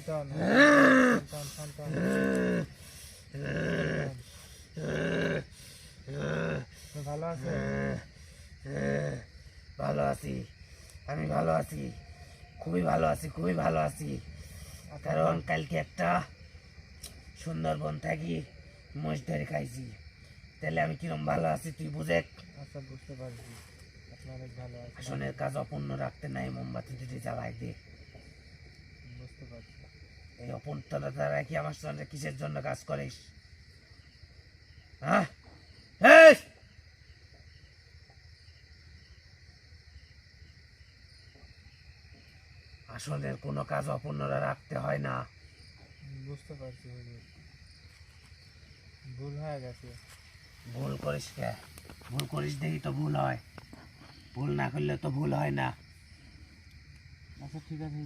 শান্তন শান্তন ভালো আছে? ভালো আছি, আমি ভালো আছি, খুবই ভালো আছি, খুবই ভালো আছি। কারণ কালকে একটা সুন্দরবন থাকি মোষ ধরে খাইছি, তাহলে আমি কিরম ভালো আছি তুই বুঝে। আচ্ছা বুঝতে পারছি, আপনি অনেক ভালো আছেন। আসনের কাজ অপূর্ণ রাখতে নাই, মোমবাতি দুটি জ্বালাই দে। বুঝতে পারছি। এই অপূর্ণতা দ্বারা কি আমার সঙ্গে কিসের জন্য কাজ করিস? হ্যাঁ, আসনের কোনো কাজ অপূর্ণ রাখতে হয় না। বুঝতে পারছি হুজুর, ভুল হয়ে গেছে। ভুল করিস কে? ভুল করিস দেখি তো ভুল হয়, ভুল না করলে তো ভুল হয় না। আচ্ছা ঠিক আছে।